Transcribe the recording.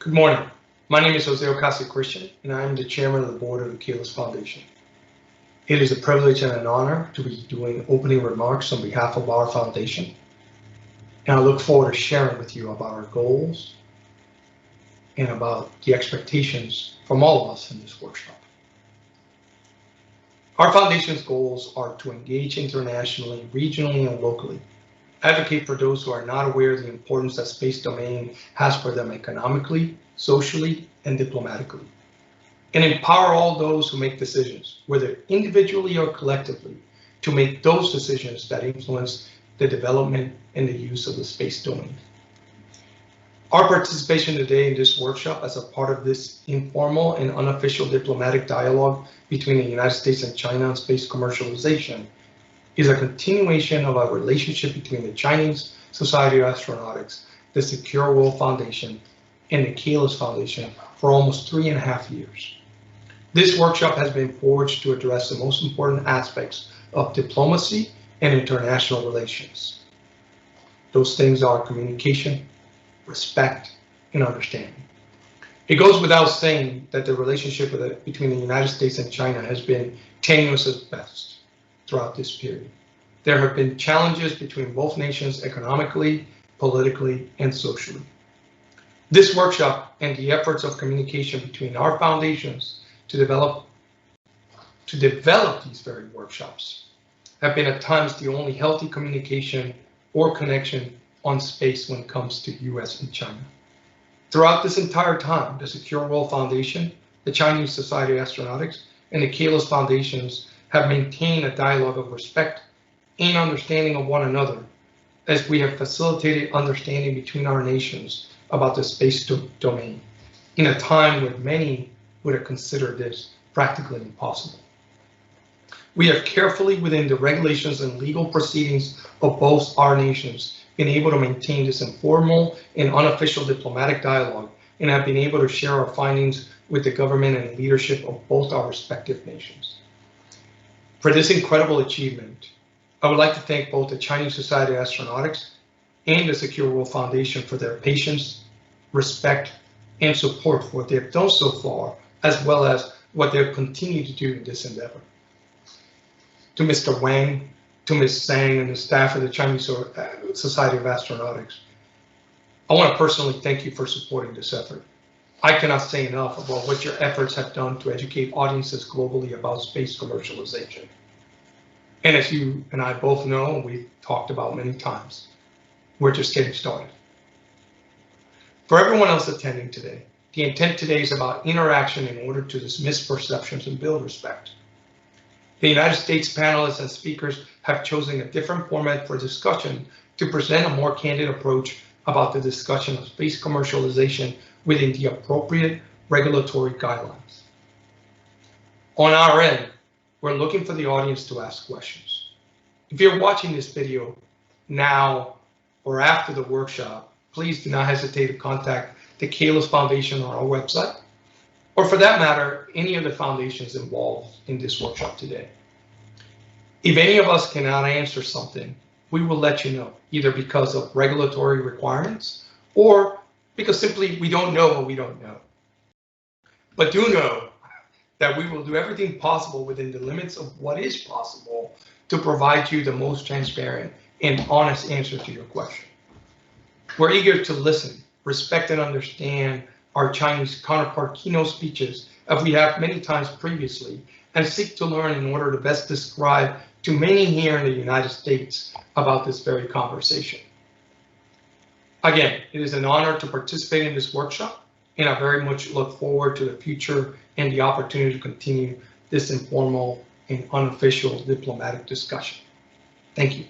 Good morning. My name is Ocasio-Christian, and I am the chairman of the board of the Caelus Foundation. It is a privilege and an honor to be doing opening remarks on behalf of our foundation, and I look forward to sharing with you about our goals and about the expectations from all of us in this workshop. Our foundation's goals are to engage internationally, regionally, and locally, advocate for those who are not aware of the importance that space domain has for them economically, socially, and diplomatically, and empower all those who make decisions, whether individually or collectively, to make those decisions that influence the development and the use of the space domain. Our participation today in this workshop as a part of this informal and unofficial diplomatic dialogue between the United States and China on space commercialization is a continuation of our relationship between the Chinese Society of Astronautics, the Secure World Foundation, and the Caelus Foundation for almost 3.5 years. This workshop has been forged to address the most important aspects of diplomacy and international relations. Those things are communication, respect, and understanding. It goes without saying that the relationship between the United States and China has been tenuous at best throughout this period. There have been challenges between both nations economically, politically, and socially. This workshop and the efforts of communication between our foundations to develop these very workshops have been at times the only healthy communication or connection on space when it comes to US and China. Throughout this entire time, the Secure World Foundation, the Chinese Society of Astronautics, and the Caelus Foundations have maintained a dialogue of respect and understanding of one another, as we have facilitated understanding between our nations about the space domain in a time when many would have considered this practically impossible. We have carefully, within the regulations and legal proceedings of both our nations, been able to maintain this informal and unofficial diplomatic dialogue, and have been able to share our findings with the government and leadership of both our respective nations. For this incredible achievement, I would like to thank both the Chinese Society of Astronautics and the Secure World Foundation for their patience, respect, and support for what they have done so far, as well as what they have continued to do in this endeavor. To Mr. Wang, to Ms. Sang, and the staff of the Chinese Society of Astronautics, I want to personally thank you for supporting this effort. I cannot say enough about what your efforts have done to educate audiences globally about space commercialization. And as you and I both know, we've talked about many times, we're just getting started. For everyone else attending today, the intent today is about interaction in order to dismiss perceptions and build respect. The United States panelists and speakers have chosen a different format for discussion to present a more candid approach about the discussion of space commercialization within the appropriate regulatory guidelines. On our end, we're looking for the audience to ask questions. If you're watching this video now or after the workshop, please do not hesitate to contact the Caelus Foundation on our website, or for that matter, any of the foundations involved in this workshop today. If any of us cannot answer something, we will let you know, either because of regulatory requirements or because simply we don't know what we don't know. But do know that we will do everything possible within the limits of what is possible to provide you the most transparent and honest answer to your question. We're eager to listen, respect, and understand our Chinese counterpart keynote speeches, as we have many times previously, and seek to learn in order to best describe to many here in the United States about this very conversation. Again, it is an honor to participate in this workshop, and I very much look forward to the future and the opportunity to continue this informal and unofficial diplomatic discussion. Thank you.